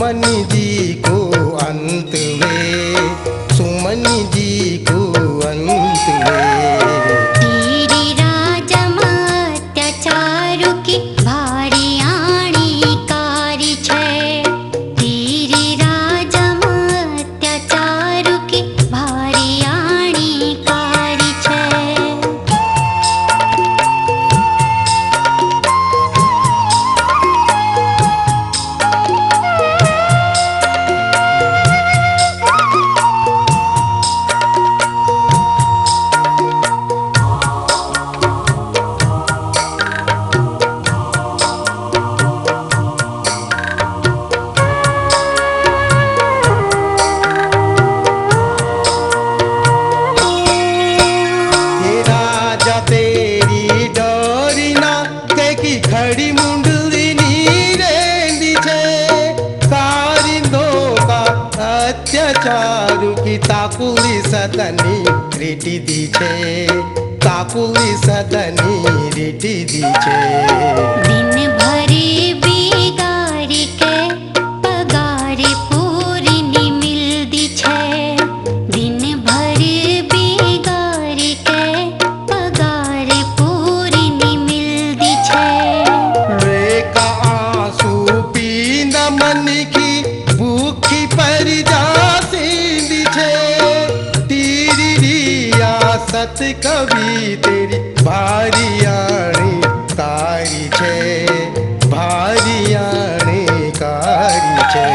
सुमन जी को अंत वे, सुमन जी को अंत वे। तेरी राजमात्याचारु की भारी आणी कारी छे, तेरी राजमात्याचारु की भारी आणी कारी छे। खड़ी मुंडली नीरेंदी छे, कारिंदो का अत्याचारु की ताकुली सदनी रीति दी छे, ताकुली सदनी रीति दी छे। दिन भरी बिगाड़ी के पगारी पूरी नी मिलदी छे, दिन भरी बिगाड़ी के पगारी पूरी नी मिलदी छे। रेखा आंसू पींदा मन की भूखी पर जासींदी छे, तेरी रियासत कभी तेरी भारी आणी कारी छे, भारी आणी कारी छे।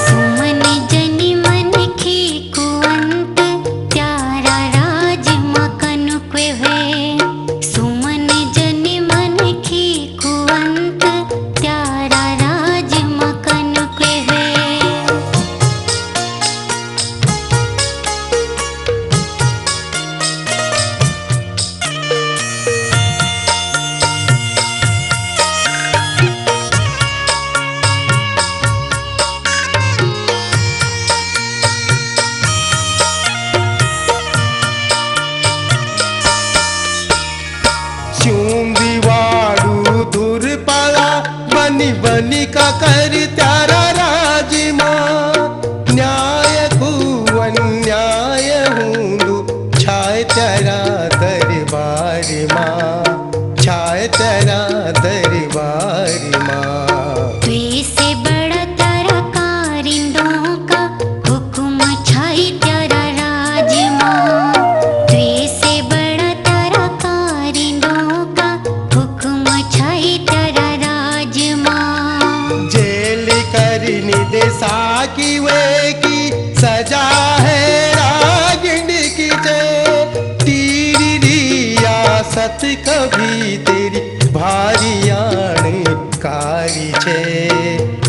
सुमन जनी मन की कुंत त्यारा राज मकन के वे, सुमन जनी मन की कुंत त्यारा राज मकन के वे। चूंदीवाड़ू दुर्बला बनी बनी का कर त्यारा राज मां, न्याय को अन्याय हुंदू छाय तेरा दरबार मां, छाय तेरा दरबार मां। से बड़ा तारा कारिंदों का हुक्म छाई तेरा राज मां, से बड़ा तारा कारिंदों का हुक्म छाई तेरा राज मां। जेल करनी देसा की वे की सजा है रागिन की जे, तेरी रियासत कभी तेरी भारी आणी कारी छे,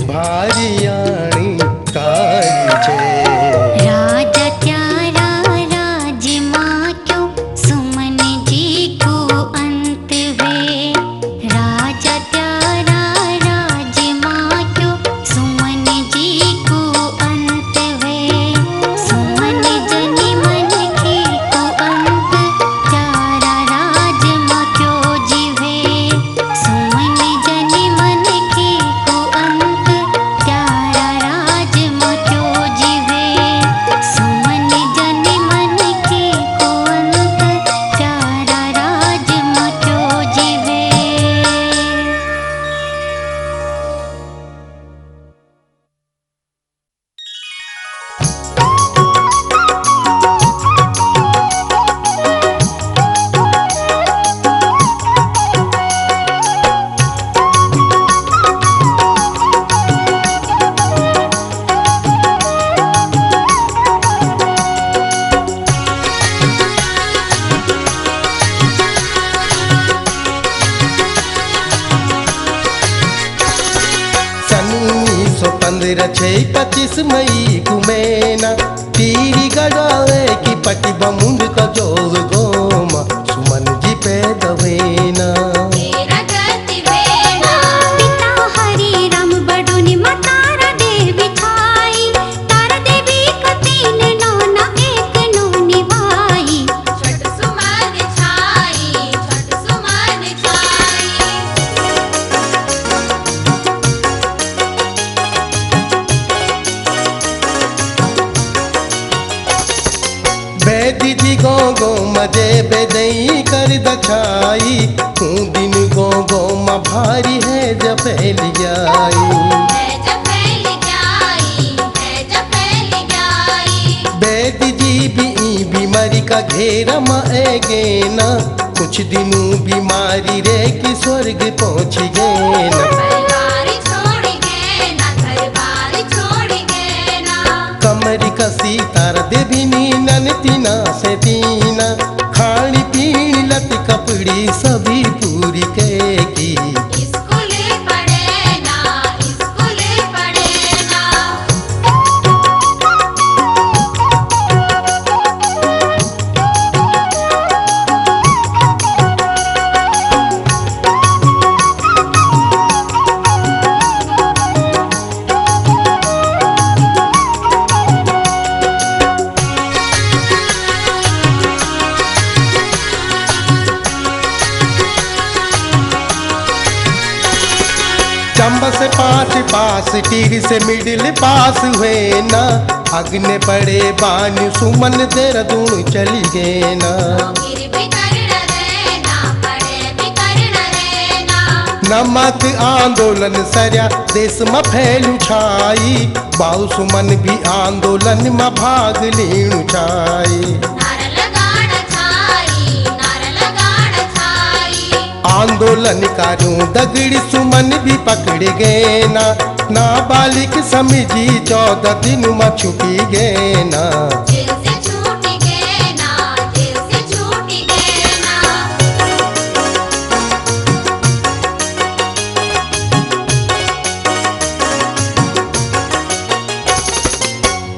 भारी आणी कारी छे। राजा त्यारा राज मां क्यों सुमन जी को अंत वे, राजा त्यारा राज मां क्यों सुमन जी को अंत वे। सुमन जनी मन की को अंत त्यारा राज मां क्यों जीवे, सुमन जनी मन की को अंत त्यारा राज मां क्यों जीवे, सुमन जनी मन की को अंत त्यारा राज मां क्यों जीवे। सन 1915 25 मई को मैना तीरी गड़ावे की पटी बमुंड का जोग गोमा, सुमन जी पे दवेना। पिता हरि राम बडोनी माँ तारा देवी छाई, तारा देवी का 3 नौना 1 नौनी भाई। छठ सुमन छाई, छठ सुमन छाई। बैदी जी गो गो मजे बेदई कर दछाई तू दिन गो गो म भारी है जब फैल जाई है जब फैल जाई, है जब फैल जाई। बैदी जी भी ई बीमारी का घेरा म आएगे ना कुछ दिनों बीमारी रे कि स्वर्ग पहुँच गए ना परिवार छोड़ गए ना, घर बार छोड़ गए ना। कमर कसी तार देवी नीनन तीना से तीना खानी पीनी लत कपड़ी सभी पूरी की स्कूल पढ़े ना, स्कूल पढ़े ना। चंबा से 5 पास टीर से मिडिल पास हुए ना अग्नि पड़े बानी सुमन देहरादून चली गए ना फिर भी करना रहना, पढ़े भी करना रहना। नमक आंदोलन सरया देश में फैलू छाई बाऊ सुमन भी आंदोलन में भाग लेनु छाई नारा लगाना छाई, नारा लगाना छाई। आंदोलन कारों दगड़ी सुमन भी पकड़ गए ना नाबालिग समझी 14 दिन में छुपी गए ना जेल से छूट गए ना, जेल से छूट गए ना।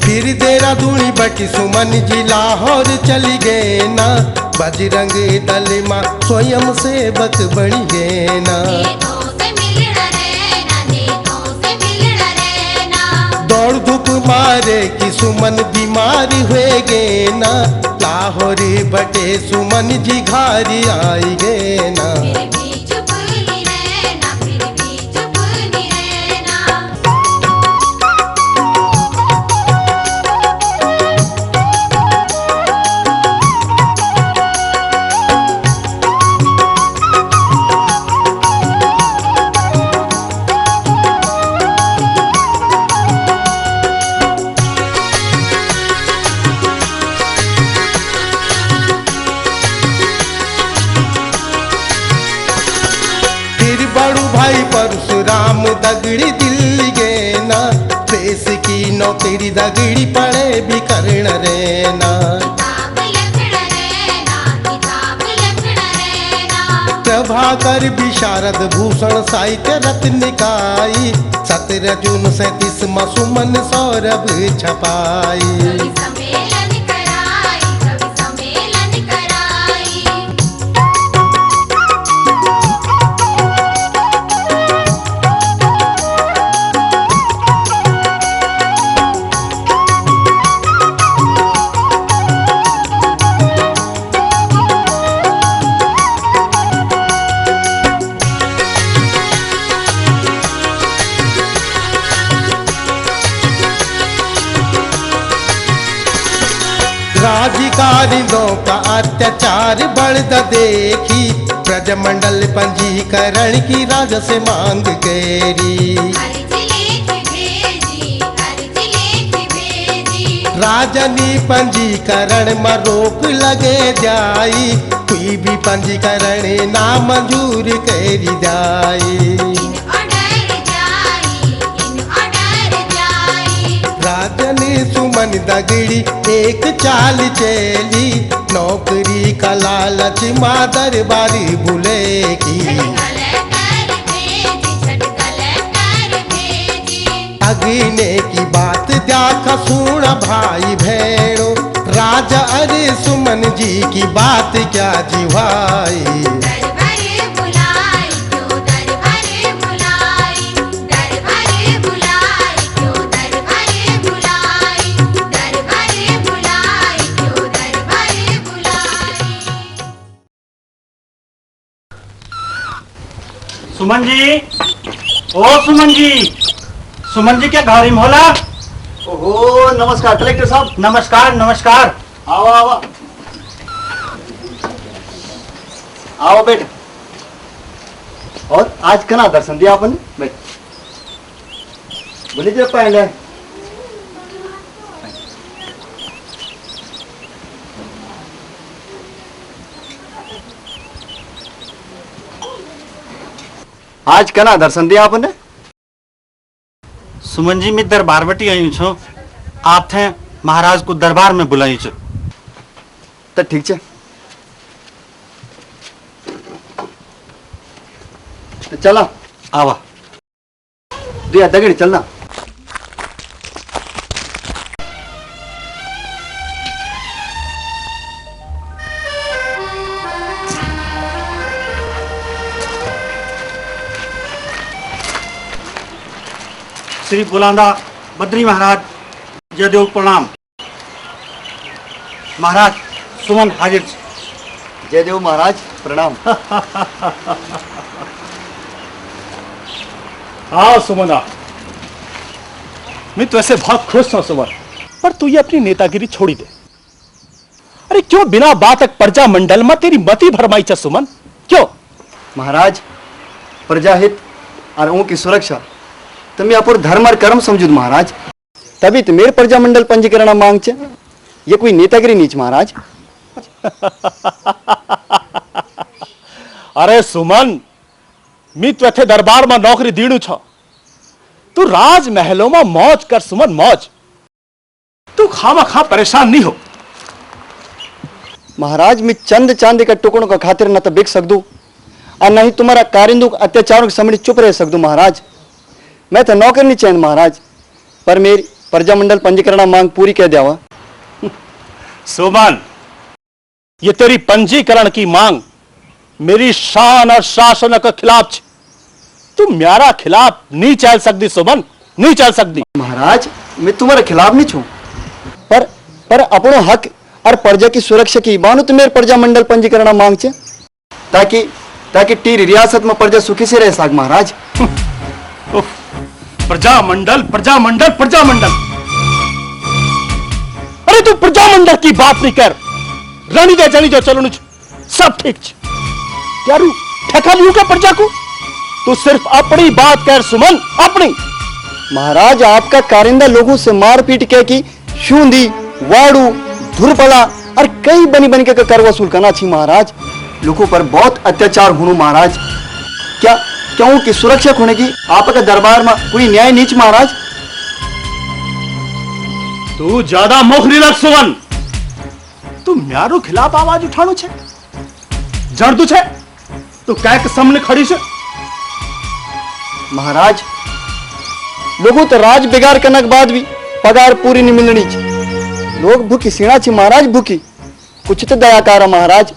फिर देहरादूनी बटी सुमन जी लाहौर चली गए ना बजरंग दल में स्वयं सेवक बन गए ना नेतों से मिलना रहना, नेतों से मिलना रहना। दौड़ धूप मारे कि सुमन बीमारी हुए गए ना लाहौर बटे सुमन जी घारी आई गए ना फिर भी चुप नहीं रहना, फिर भी चुप नहीं रहना। फिर बड़ू भाई परशुराम दगड़ी दिल्ली गए ना प्रेस की नौकरी दगड़ी पड़े भी करण रहना किताब लिखना रहना, किताब लिखना रहना। प्रभाकर विशारद भूषण साहित्य रत्न निकाई 17 जून 37 में सुमन सौरभ छपाई कवि सम्मेलन कराई, कवि सम्मेलन कराई। राजकारियों का अत्याचार बढ़ देखी प्रजमंडल पंजीकरण की राजा से मांग गैरी अर्जी लेख भेजी, अर्जी लेख भेजी। राजनी पंजीकरण में रोक लगे जाई कोई भी पंजीकरण ना मंजूर करी जाई इन ऑर्डर जाई, इन ऑर्डर जाई। राजनी सुमन दगड़ी एक चाल चली नौकरी का लालच माँ दरबारी बुलेगी कलेक्टर भेजी, छठ कलेक्टर भेजी। अग्नि की बात देखा सुन भाई भैरो राजा अरे सुमन जी की बात क्या जी भाई दरबार बुलाई, क्यों दरबार बुलाई, दरबार बुलाई, क्यों दरबार बुलाई, दरबार बुलाई, क्यों दरबार बुलाई। सुमन जी, ओ सुमन जी, सुमन जी क्या घारी मोहला। ओहो नमस्कार कलेक्टर साहब। नमस्कार नमस्कार। आओ आओ आओ बेटा। और आज कना दर्शन दिया आपने? बैठ बोले जब पहले आज कना दर्शन दिया आपने? सुमन जी मैं दरबार बटी आई छो, आप थे महाराज को दरबार में बुलाई छो। तो ठीक है, तो चला आवा। दिया दगड़ी चलना। श्री बुलांदा बद्री महाराज जयदेव प्रणाम। महाराज सुमन हाजिर। जयदेव महाराज प्रणाम। हाँ सुमना, मैं तो ऐसे बहुत खुश हूं सुमन, पर तू ये अपनी नेतागिरी छोड़ी दे। अरे क्यों बिना बात एक प्रजा मंडल में तेरी मती भरमाई च सुमन, क्यों? महाराज प्रजाहित और उनकी सुरक्षा तुम्हें अपुर धर्म और कर्म समझू महाराज, तभी तो मेरे प्रजा मंडल पंजीकरण मांग छे। ये कोई नेतागिरी नीच महाराज। अरे सुमन, मैं तो थे दरबार में नौकरी दीड़ू छ, तू राजमहलों में मौज कर सुमन, मौज। तू खामा खा परेशान नहीं हो। महाराज मैं चंद चांदी का टुकड़ों का खातिर न तो बिक सकदू और न ही तुम्हारा कारिंदू अत्याचारों के सामने चुप रह सकदू महाराज। मैं तो नौकर नहीं चैन महाराज, पर मेरी प्रजामंडल पंजीकरण मांग पूरी कह दिया। सुमन, ये तेरी पंजीकरण की मांग मेरी शान और शासन के खिलाफ छे। तू मेरा खिलाफ नहीं चल सकती सुमन, नहीं चल सकती। महाराज मैं तुम्हारे खिलाफ नहीं छू, पर अपनो हक और प्रजा की सुरक्षा की बानो तो मेरे प्रजामंडल पंजीकरण मांग छे, ताकि टीर रियासत में प्रजा सुखी से रह सक महाराज। प्रजामंडल प्रजामंडल प्रजामंडल, अरे तू प्रजामंडल की बात नहीं कर। रानी दे जानी जो चलो सब ठीक छे। क्या रू ठेका लियो क्या प्रजा को? तू सिर्फ अपनी बात कर सुमन, अपनी। महाराज आपका कारिंदा लोगों से मारपीट के की शूंदी वाड़ू धुरपड़ा और कई बनी बनी के कर वसूल करना चाहिए महाराज। लोगों पर बहुत अत्याचार होने महाराज। क्यों की सुरक्षा होने की आपका दरबार में कोई न्याय नीच महाराज। तू ज्यादा मुख नहीं रख सुमन। तू म्यारो खिलाफ आवाज उठानो छे, जड़ दू छे तो काय के सामने खड़ी छे। महाराज लोगों तो राज बिगाड़ करने के बाद भी पगार पूरी नहीं मिलनी चाहिए। लोग भूखी सीना छी महाराज, भूखी। कुछ तो दया कर महाराज।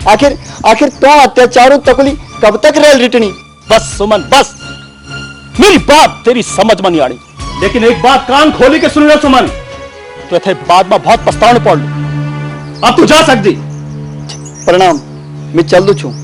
आखिर तो अत्याचारों तकली कब तक रेल रिटनी। बस सुमन बस, मेरी बात तेरी समझ में नहीं आनी। लेकिन एक बात कान खोली के सुन लो सुमन, तो थे बाद में बहुत पछताने पड़ लो। अब तू जा सकती। प्रणाम, मैं चल दू छू।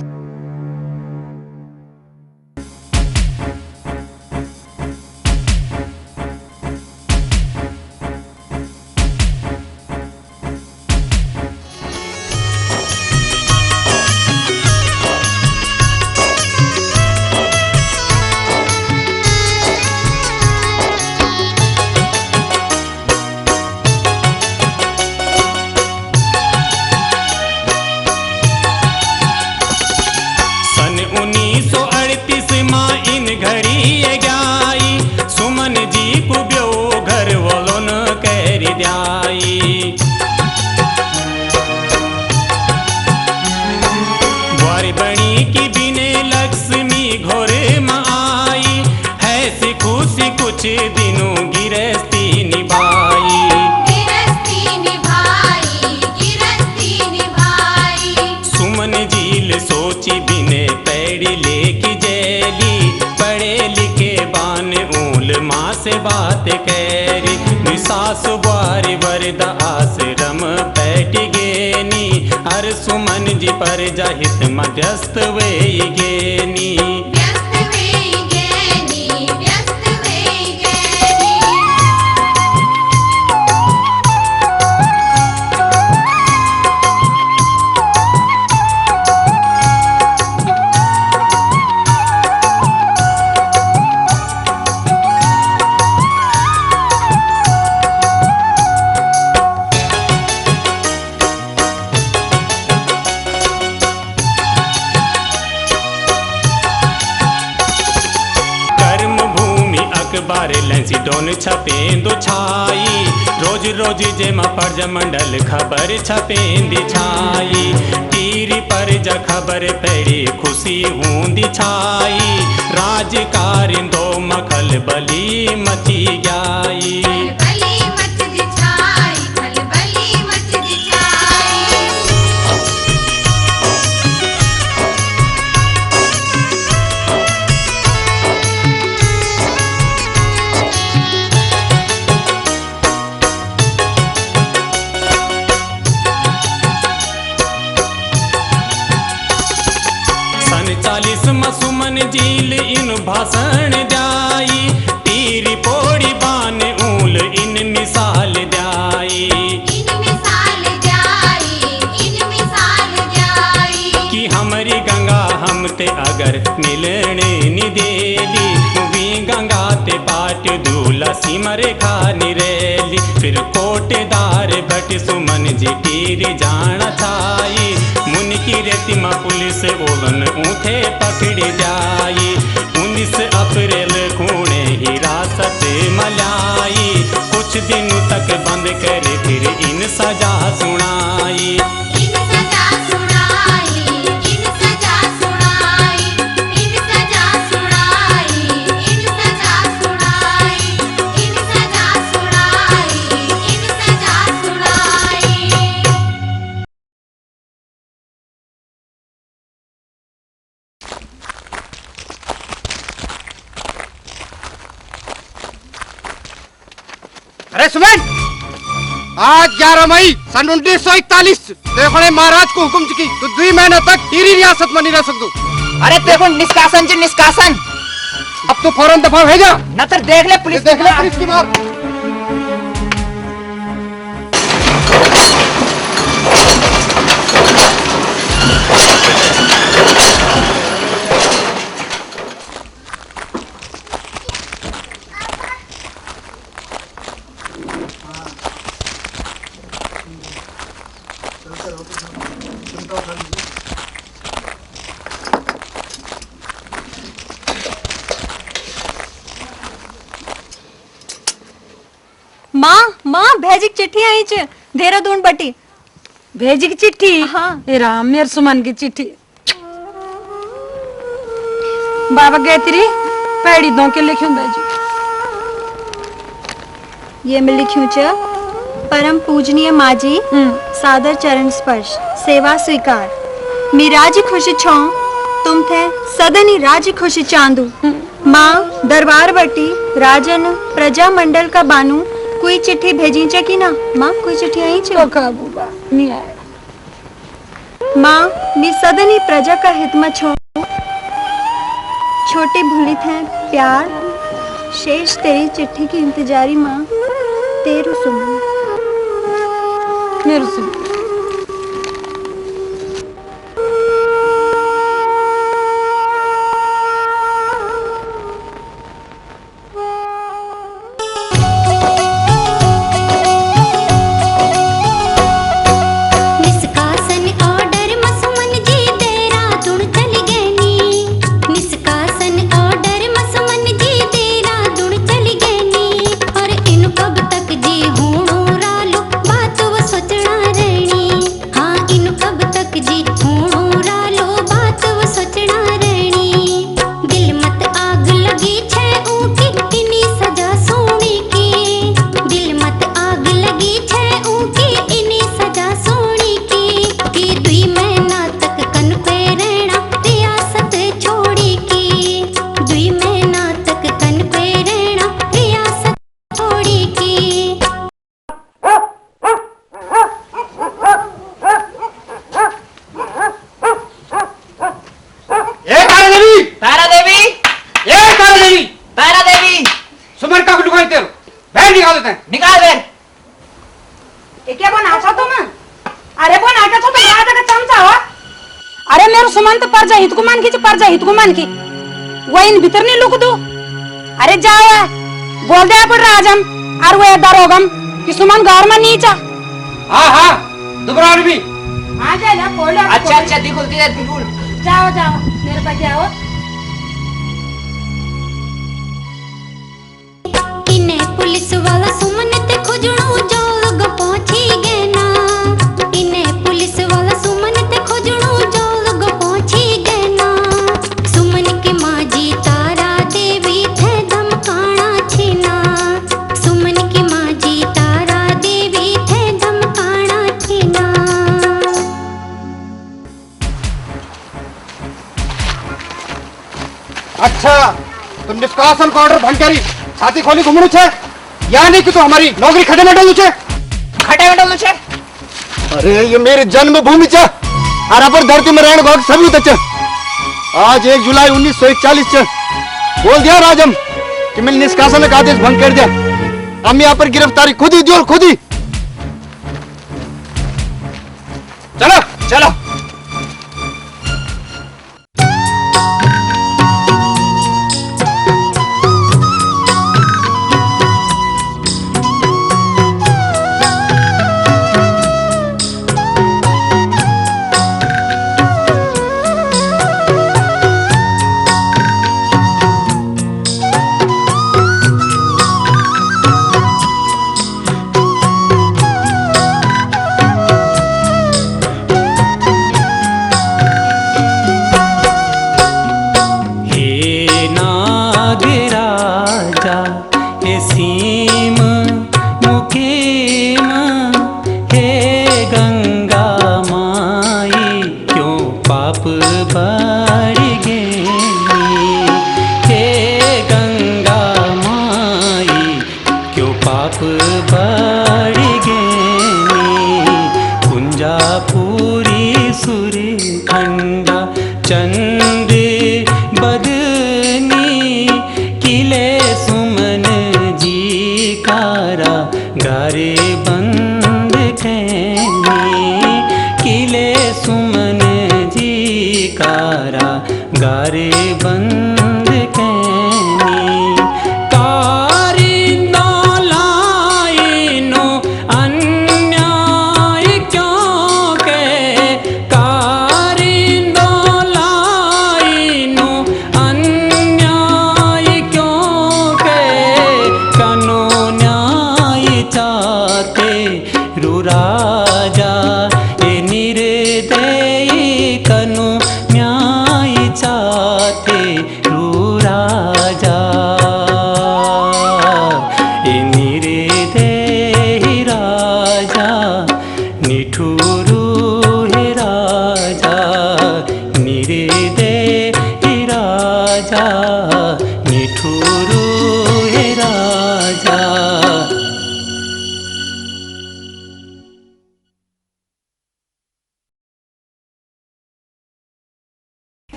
जाहित मध्यस्थ वे गेनी सुन छपेंदु छाई रोज रोज जेमा पर्ज मंडल खबर छपेंदी छाई टीरी पर जा खबर पेड़ी खुशी हूंदी छाई राजकारिंदो मखल बली मची गाई खलबली मचदी छाई खलबली मचदी छाई सन 40 मसुमन झील इन भाषण द्याई तीरी पोड़ी बान ऊल इन मिसाल द्याई इन मिसाल जाई कि हमारी गंगा हमते अगर मिलने नि देली वी गंगा ते बाट दूला सिमर खानी रेली फिर कोटेदार भट सुमन जी तीर जाना छाई मुन की रेतिमा पुलिस ओवन ऊथे पकड़ जाई 19 अप्रैल खूणे हिरासत मलाई कुछ दिन तक बंद कर फिर इन सजा सुनाई इन सजा सुनाई इन सजा सुनाई इन सजा सुनाई इन सजा सुनाई इन सजा सुनाई इन सजा सुनाई अरे सुमन, आज 11 मई सन 1941 देखो ने महाराज को हुक्म की तो 2 महीने तक टीरी रियासत में नहीं रह सकदो। अरे देखो निष्कासन जी निष्कासन अब तो फौरन दफा भेजा न तो देख ले पुलिस की मार। माँ भेजी चिट्ठी आई च देहरादून बटी भेजी की चिट्ठी हाँ ए राम मेरे सुमन की चिट्ठी बाबा गए तेरी पैड़ी दो के लिखूं भेजी ये मैं लिखूं च परम पूजनीय माँ जी सादर चरण स्पर्श सेवा स्वीकार मी राजी खुशी छो तुम थे सदन ही राजी खुशी चांदू माँ दरबार बटी राजन प्रजा मंडल का बानू कोई चिट्ठी भेजी च की ना माँ कोई चिट्ठी आई च नहीं आया माँ मी सदन ही प्रजा का हित में छो छोटी भूली थे प्यार शेष तेरी चिट्ठी की इंतजारी माँ तेरू सुमन मेरे सुमन निकाल दे क्या बना था तुम अरे बना के तो राजा का चमचा हो अरे मेरे सुमन तो पर जा हित को मान की वो इन भीतर नहीं लुक दो अरे जाओ बोल दे पर राजम और वो दरोगम कि सुमन घर में नीचा हाँ हाँ दोबारा भी आ जा ना खोल अच्छा अच्छा दिखुल दिखुल जाओ जाओ मेरे पास जाओ इन इन्हें पुलिस वाला सुमन ते खुजणू जोग पहुंची गए ना। इन्हें पुलिस वाला सुमन ते खुजणू जोग पहुंची गए ना। सुमन के माजी तारा देवी थे धमकाना छीना। सुमन के माजी तारा देवी थे धमकाना छीना। अच्छा, तुम निष्कासन का ऑर्डर भंग करी छाती खोली घुमणू छे, यानी कि तू हमारी नौकरी खड़े में डालू छे। खटे में डालू छे। अरे ये मेरी जन्मभूमि छ और पर धरती में रहने का सबूत छ। आज 1 जुलाई 1941 छ। बोल दिया राजम कि मैंने निष्कासन का आदेश भंग कर दिया। हम यहाँ पर गिरफ्तारी खुद ही दी और खुद ही। चलो चलो।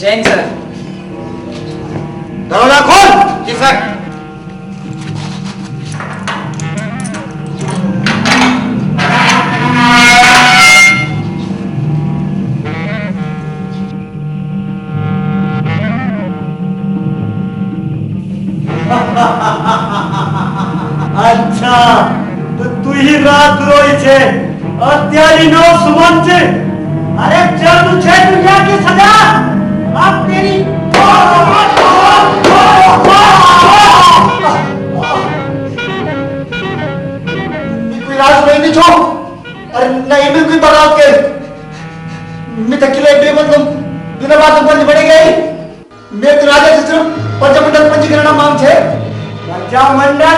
जैन सर। दरवाजा खोल। जी सर। अच्छा तो तू ही राजद्रोही छे, અત્યારી નો સુમન છે। अरे चल तुझे दुनिया की सजा अब तेरी कोई राजद्रोही नहीं छो और नहीं भी कोई बर्बाद के मैं तकिले बेमतलब बिना बात ऊपर बढ़े गई। मैं तो राजा से सिर्फ प्रजामंडल पंजीकरण मांग छे। प्रजामंडल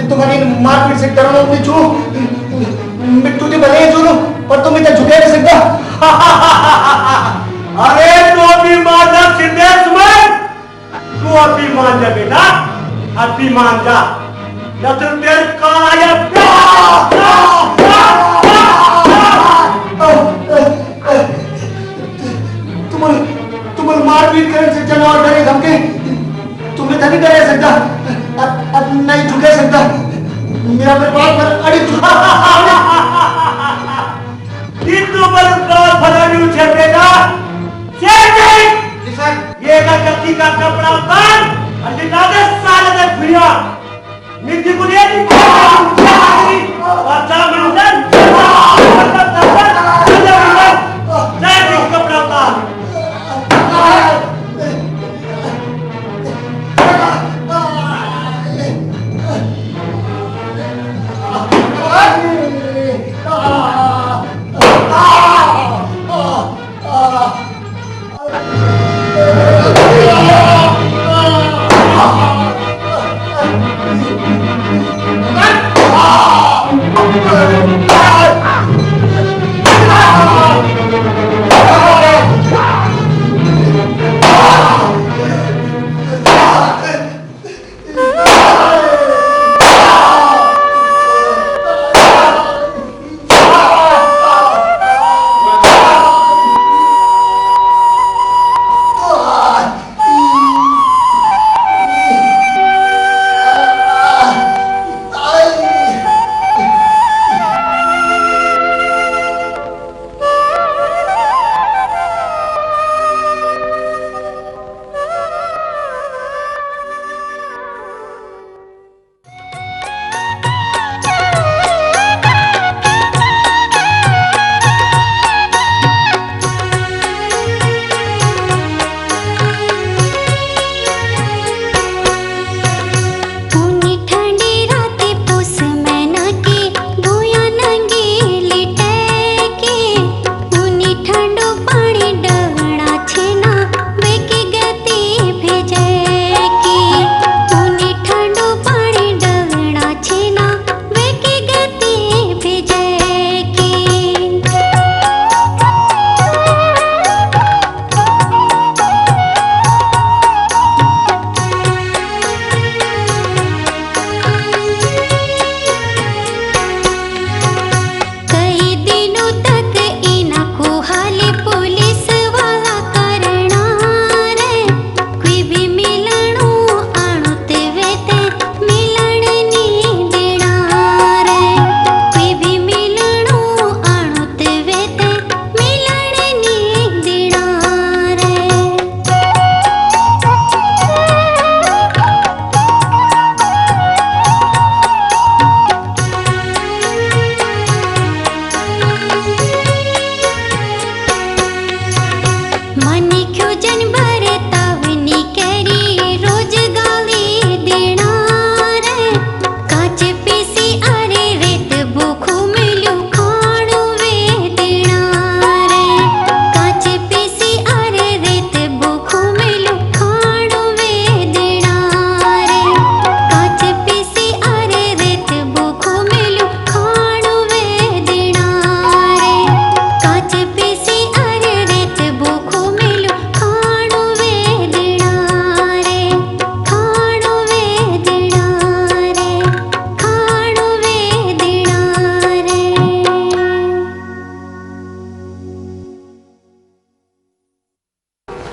तुम्हारी मारपीट से डरना नहीं छू। मिट्टू के भले चुनो पर तुम इतना झुके नहीं सकता। अरे तू अभी मान जा सिद्धेश में, तू अभी मान जा बेटा, अभी मान जा। न तो तेरे काया तुम्हें मारपीट करने से जानवर डरे धमके तुम्हें नहीं डरे सकता। अब नहीं झुके सकता। मेरा बात पर अड़ी कितु बलदार फलानी उछे बेटा। ये का कत्ती का कपड़ा उतार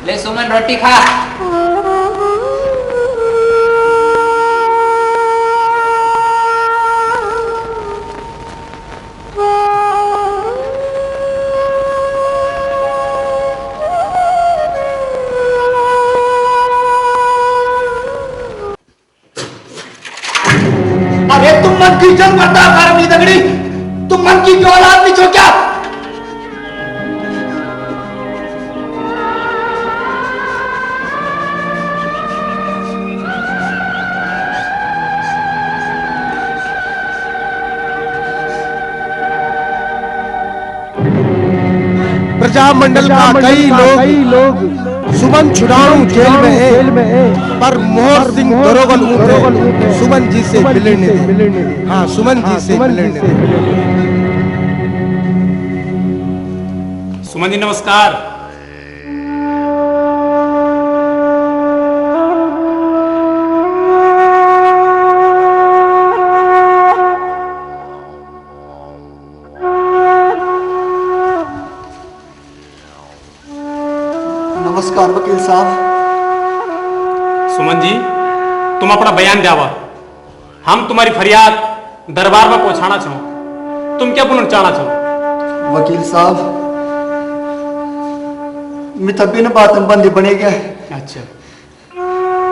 ले सुमन रोटी खा। अरे तुम मन की जंग बर्दाश्त कर अपनी दगड़ी, तुम मन की क्यों औलाद नहीं छो क्या? प्रजामंडल का कई लोग सुमन छुड़ाऊं जेल में है, पर मोहर सिंह दरोगल ऊपर सुमन जी से मिलने दे। हाँ, सुमन जी से मिलने दे। सुमन जी नमस्कार। नमस्कार वकील साहब। सुमन जी तुम अपना बयान द्यावा। हम तुम्हारी फरियाद दरबार में पहुंचाना चाहो। तुम क्या बोलना चाहना चाहो? वकील साहब, मैं तभी न बात बंदी बनेगा। अच्छा,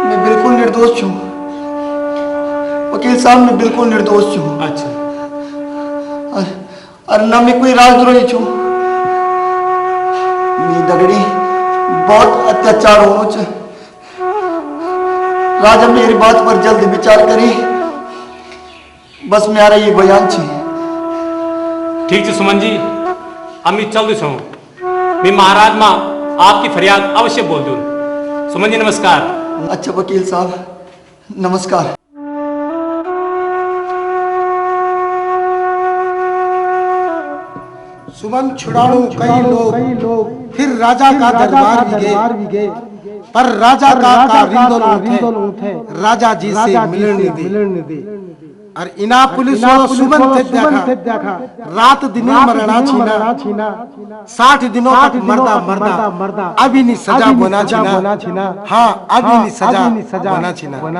मैं बिल्कुल निर्दोष छू। वकील साहब मैं बिल्कुल निर्दोष छू। अच्छा और न मैं कोई राजद्रोही छू। मी दगड़ी बहुत अत्याचार होनो च। राजा मेरी बात पर जल्द विचार करी। बस मेरा ये बयान छे। ठीक है सुमन जी, अमी चल छो मैं महाराज माँ आपकी फरियाद अवश्य बोल दूँ। सुमन जी नमस्कार। अच्छा वकील साहब नमस्कार। सुमन छुड़ाऊ कई लोग फिर राजा का दरबार भी गए, पर राजा का रिंदोल उठे राजा जी से मिलने दे। और इना पुलिस सुमन थे देखा रात दिन मरना छीना 60 दिनों तक मरदा अभी नहीं सजा बना छीना। हाँ अभी नहीं सजा बना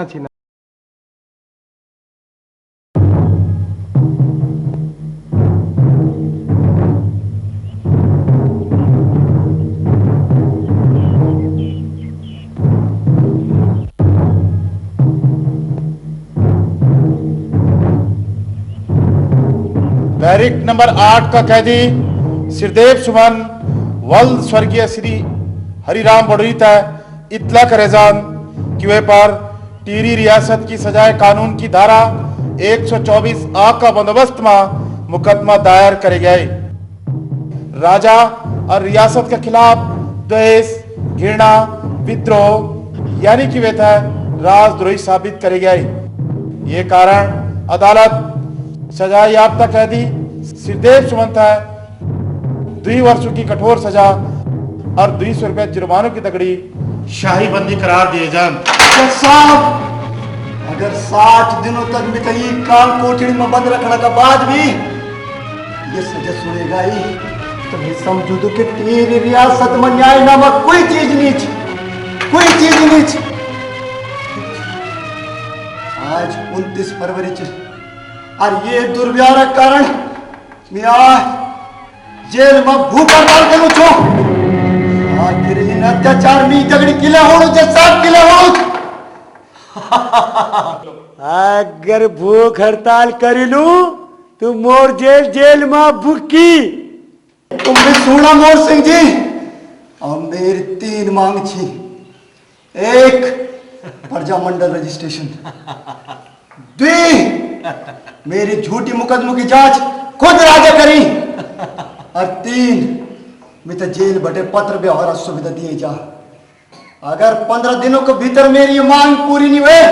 छीना। बैरिक नंबर 8 का कैदी सिरदेव सुमन वल स्वर्गीय श्री हरिराम बड़ोईता इतला करेजान कि वे पर टीरी रियासत की सजाए कानून की धारा 124 आ का बंदोबस्त में मुकदमा दायर करे गए। राजा और रियासत के खिलाफ द्वेष घृणा विद्रोह यानी कि वे था राजद्रोही साबित करे गए। ये कारण अदालत सजा याफ्ता कैदी सिरदेव सुमन है 2 वर्षों की कठोर सजा और 200 रुपए जुर्मानों की तगड़ी शाही बंदी करार दिए जान। साहब अगर 60 दिनों तक मितई काल कोठड़ी में बंद रखने के बाद भी ये सजा सुनेगा ही तो मैं समझू दू कि तेरी रियासत में न्याय नामक कोई चीज नहीं। आज 29 फरवरी और ये दुर्व्यवहार कारण मैं आज जेल में भूख हड़ताल करूं छो। आखिर इन अत्याचार में दगड़ी किले होड़ू जे साथ किले होड़ू। अगर भूख हड़ताल करी लू तो मोर जेल में भूखी। तुम भी सुना मोर सिंह जी और मेरी 3 मांग छी। 1 प्रजामंडल रजिस्ट्रेशन, 2 मेरी झूठी मुकदमों की जांच खुद राजा करी और 3 मैं तो जेल बटे पत्र व्यवहार सुविधा दिए जा। अगर 15 दिनों के भीतर मेरी मांग पूरी नहीं हुए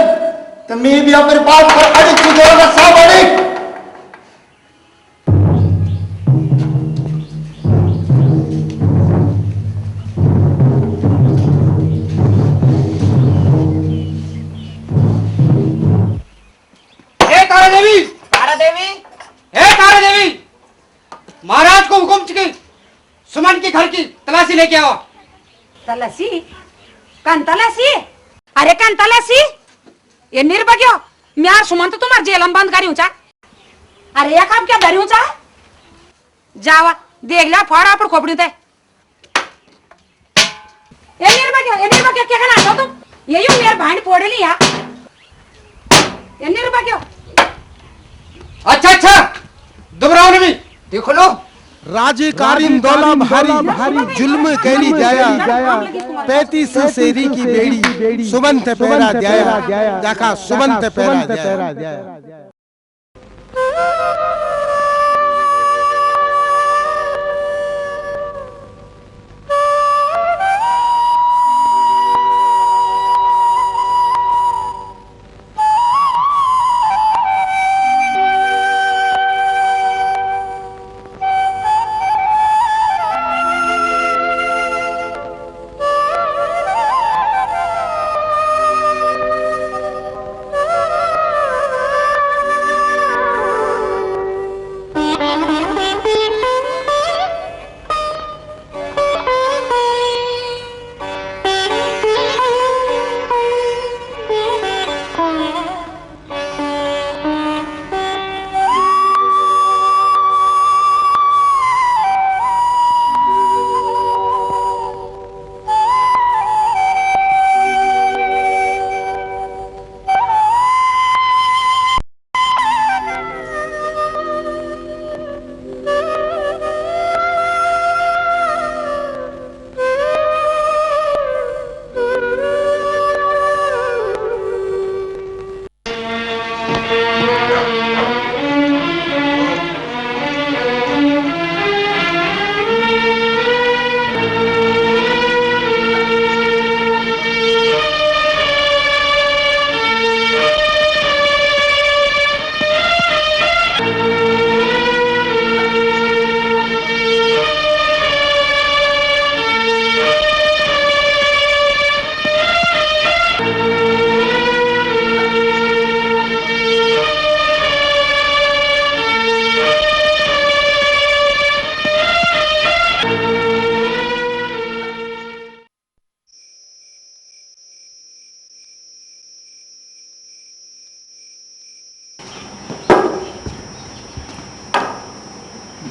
तो मैं भी अपने बात पर अड़िग गुजरूंगा। सब अड़िग। महाराज को हुक्म चुकी सुमन की घर की तलाशी लेके आओ। तलाशी? कन तलाशी? अरे कन तलाशी? ये निर्भग्यो म्यार सुमन तो तुम्हार जेल में बंद करी ऊंचा। अरे या काम क्या धरी ऊंचा? जावा देख ला फाड़ा पर खोपड़ी ते। ये निर्भग्यो क्या करना चाहो तुम? ये यूं मेरे भाई पोड़े लिया। ये निर्भग्यो। अच्छा दुबराव ने भी देखो लो राजे कारिम दौला भारी जुल्म कैली जाया 35 शेरी की बेड़ी सुमन ते पैरा जाया। देखा सुमन ते पैरा जाया।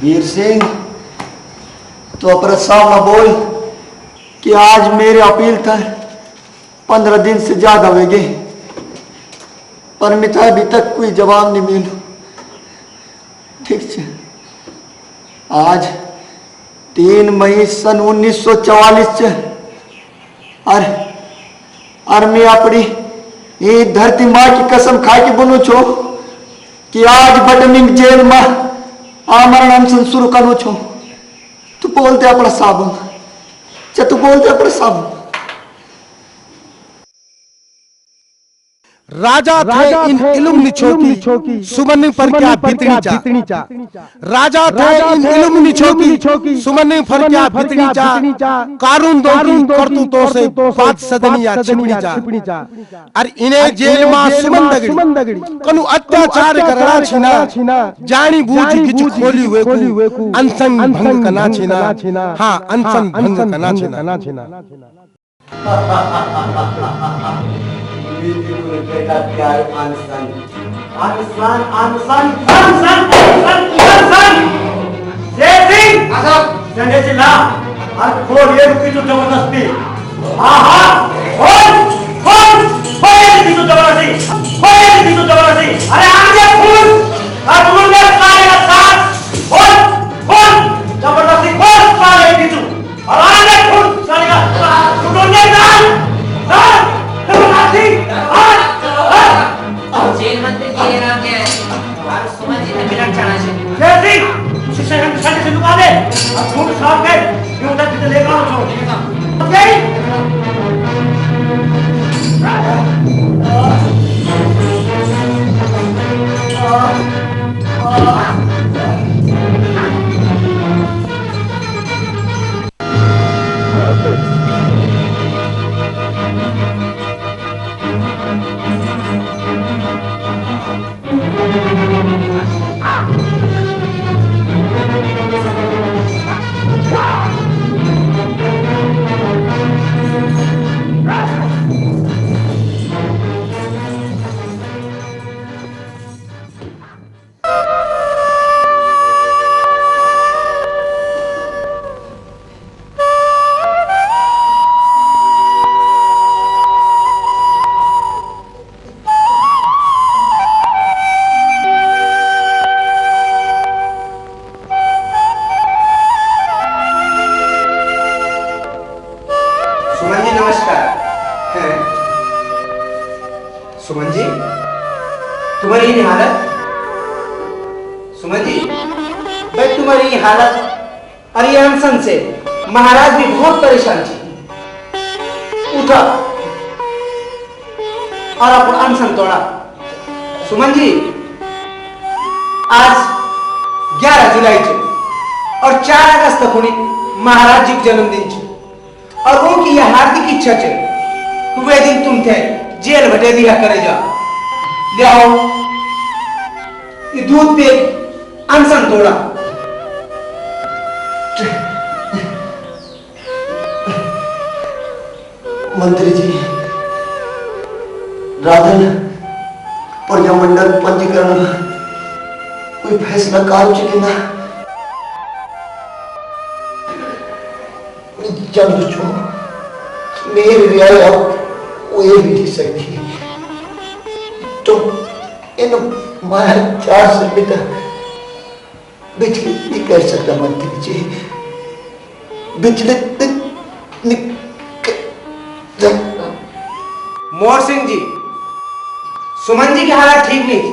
वीर सिंह, तो अपने सामने बोल कि आज मेरे अपील था 15 दिन से ज्यादा हो गए, पर मिता अभी तक कोई जवाब नहीं मिलो। ठीक है, आज 3 मई सन 1944 से और मैं अपनी ये धरती माँ की कसम खा के बोलू छो कि आज बटनिंग जेल में आमरण अनशन शुरू करूँ छो। तू बोलते अपना साबुन, तू बोलते अपना साबुन। राजा थे इन इल्म निछोकी, सुमन पर क्या बितनी चा। राजा थे इन इल्म निछोकी, सुमन पर क्या बितनी चा। कानून दो की करतूतों से बात सदनिया छिपनी चा। और इन्हें जेल में सुमन दगड़ी कनु अत्याचार करना छीना, जानी बूझ किचु खोली हुए को अनशन भंग करना छीना। हाँ, अनशन भंग करना छीना। बेटा प्यार अनशन अनशन अनशन अनशन जय सिंह संजय सिंह ला और खोल ये रुकी तो जबरदस्ती। हाँ खोल ये रुकी तो जबरदस्ती। अरे आगे खोल और तुम ने सारे का साथ खोल जबरदस्ती खोल सारे की तू और आगे खोल सारे का तुमने जेल मंत्री जी नाम क्या है और सुमन जी ने मिनट चढ़ा से जय सिंह शिक्षा संघ से लुका दे और झूठ साफ कर क्यों तक कितने लेकर आओ छो सुमन जी, तुम्हारी ये हालत, सुमन जी भाई तुम्हारी ये हालत और ये अनशन से महाराज भी बहुत परेशान थे। उठा और अपन अनशन तोड़ा। सुमन जी, आज 11 जुलाई थे और 4 अगस्त तक होनी महाराज जी का जन्मदिन थे और उनकी यह हार्दिक इच्छा थे वे दिन तुम थे जेल भटे दिया करे जा ले आओ ये दूध पे अनशन तोड़ा। मंत्री जी, राधन प्रजामंडल पंजीकरण कोई फैसला कर चुके ना जल्द छो मेरी रियाया वो ये भी ठीक सकती तो इन माया 4 से बेटा बिचले नहीं कर सकता मंत्री जी, बिचले मोर सिंह जी, सुमन जी की हालत ठीक नहीं थी।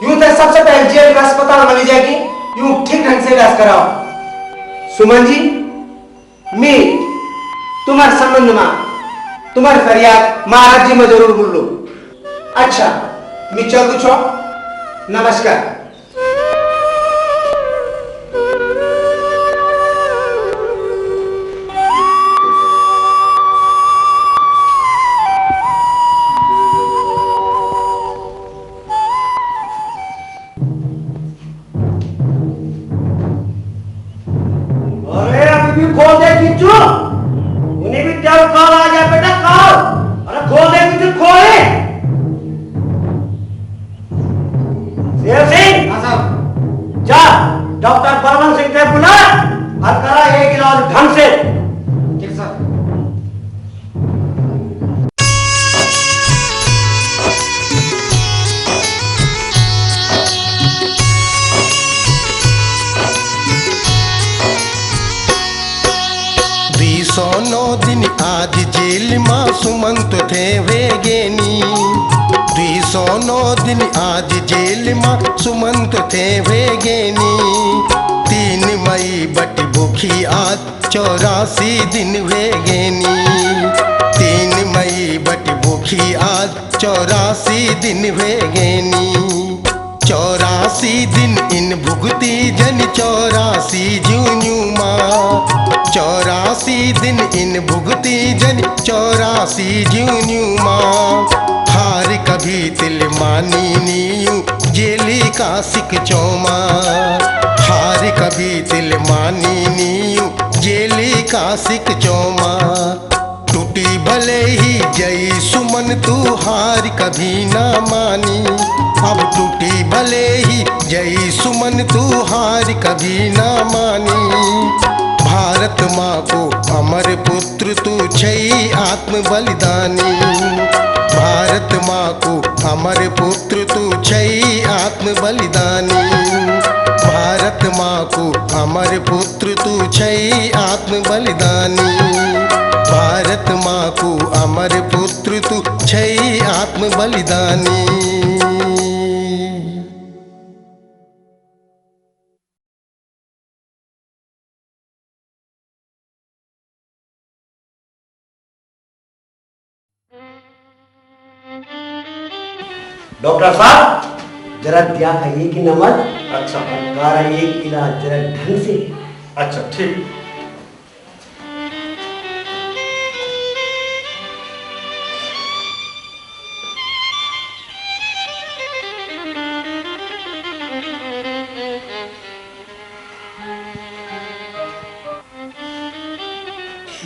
यूं तो सबसे पहले जेल का अस्पताल में ले जाके यूं ठीक ढंग से इलाज कराओ। सुमन जी, मैं तुम्हारे संबंध में तुम्हारी फरियाद महाराज जी में जरूर बोल लो। अच्छा, मैं चल दू छो। नमस्कार। अरे अभी भी खोल दे किच्चू, उन्हें भी जब कॉल आ जाए बेटा कॉल। अरे खोल दे किच्चू, खोले। शेर सिंह, जा डॉक्टर बलवंत सिंह से बुला और करा एक इलाज ढंग से। ठीक सर। सोनो दिन आज जेल मां सुमंत थे वेगेनी 209 दिन आज जेल मां सुमंत थे वेगेनी 3 मई बट भूखी आज 84 दिन वेगेनी 3 मई बट भूखी आज 84 दिन वेगेनी 84 दिन इन भुगती जन 84 जून्यू माँ 84 दिन इन भुगती जन 84 जून्यू माँ हार कभी तिल मानी नीयू जेली का सिक चौमा हार कभी तिल मानी नीयू जेली का सिक चौमा टूटी भले ही जई सुमन तू हार कभी ना मानी अब टूटी भले ही जई सुमन तू हार कभी ना मानी भारत माँ को अमर पुत्र तू छई आत्म बलिदानी भारत माँ को अमर पुत्र तू छई आत्म बलिदानी भारत माँ को अमर पुत्र तू छई आत्म बलिदानी भारत माँ को अमर पुत्र तू छई आत्म बलिदानी। डॉक्टर साहब जरा दिया खाइए कि नमक। अच्छा। गारा एक इलाज जरा ढंग से। अच्छा ठीक।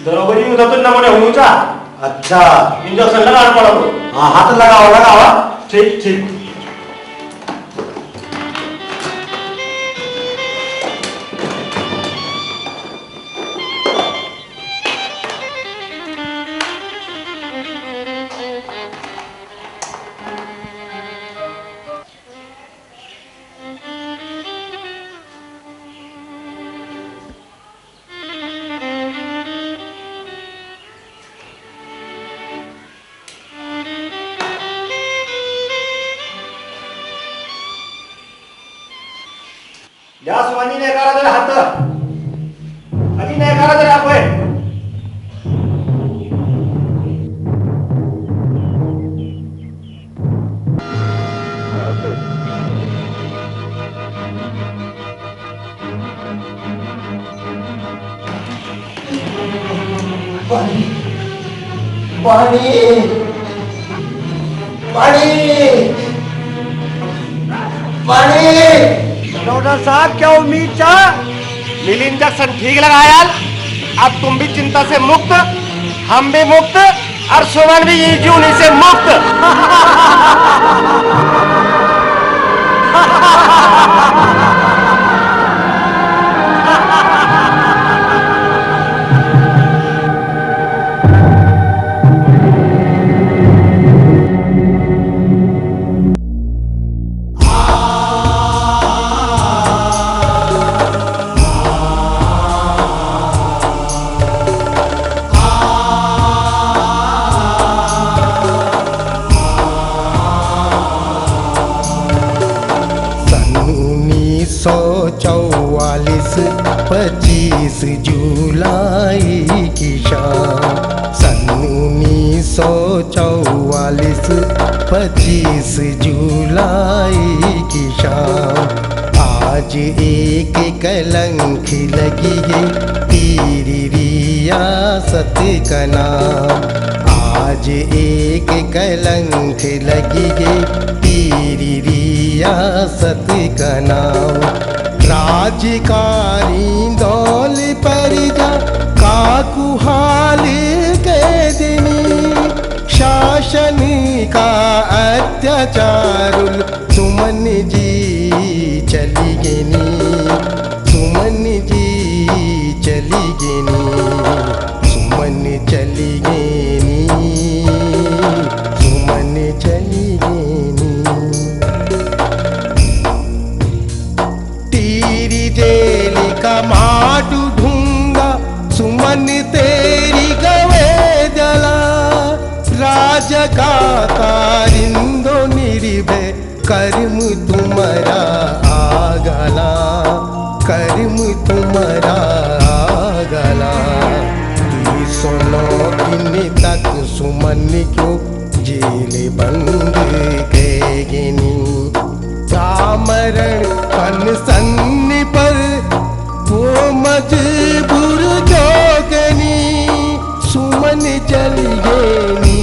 दरोगरी उधर तो नमूने हुआ। अच्छा इंजेक्शन लगाना पड़ा तो। हाँ हाथ लगाओ लगाओ। ठीक ठीक। जा सुमानी ने करा जरा हाथ अजी ने करा जरा कोई पानी पानी पानी पानी। डॉक्टर साहब क्या उम्मीद था? नील इंजेक्शन ठीक लगाया। अब तुम भी चिंता से मुक्त हम भी मुक्त और सुमन भी ये जूनी से मुक्त। चौवालीस 25 जुलाई की शाम सन 1944 25 जुलाई की शाम आज एक कलंक लगी है तेरी रियासत का नाम आज एक कलंक लगी है तेरी रियासत का नाम राजकारी दौल पर जा काकुहाल के दिनी शासन का अत्याचार सुमन जी चली गनी कारिंदो निर्भय कर्म तुम्हारा आगला, कर्म तुम्हारा आगला। सुनो दिन तक सुमन क्यों जेल बंद कैगिनी, मरण अनसन पर वो मजबूर जोगनी। सुमन चल गेनी,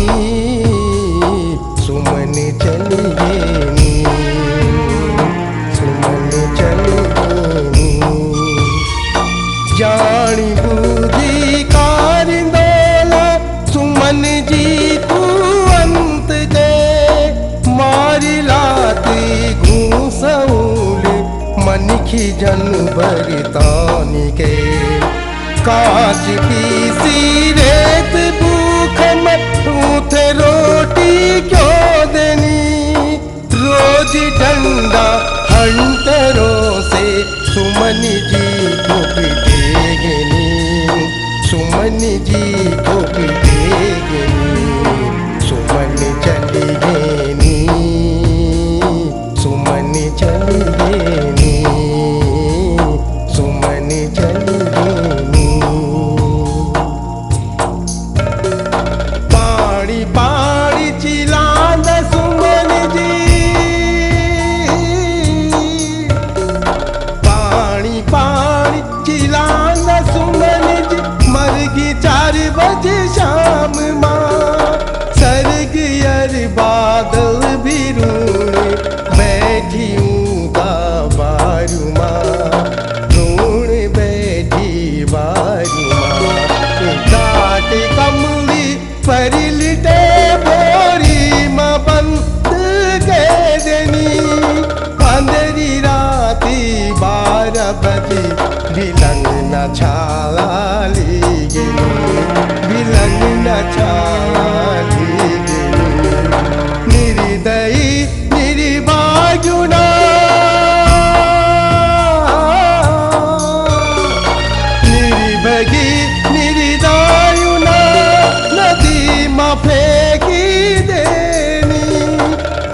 सुमन चल गेनी, सुमन चल गेनी। जानी बूझी कारिंदोला सुमन जी तू अंत गए, मारी लाती घूसौल मनखी जन बरतानी के। काच पीसी रेत भूख मत रोटी क्यों देनी, रोज डंडा हंटरों से सुमन जी को पिटेगनी, सुमन जी को पिटेगनी। सुमन चली गेनी, सुमन चली गेनी, सुमन चली गेनी। पानी पानी चिलान सुमन जी, पानी पानी चिलान सुमन जी। मरगी 4 बजे शाम माँ, सरग यर बादल भी रूणे बैठी का बारू माँ, रूण बैठी बारू माँ। काट कमली पर लिटे बोरी माँ बंद के देनी, अंधेरी राती 12 बजे बिलंग न छाला ली गेली, बिलंग न छाला ली गेली। निर्दयी निर्भाग्युना, निर्भगी निर्दयुना नदी माँ फेंकी देनी।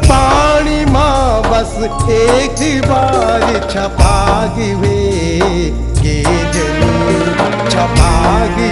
पानी माँ बस एक बार छपागी वे के जनी, छपागी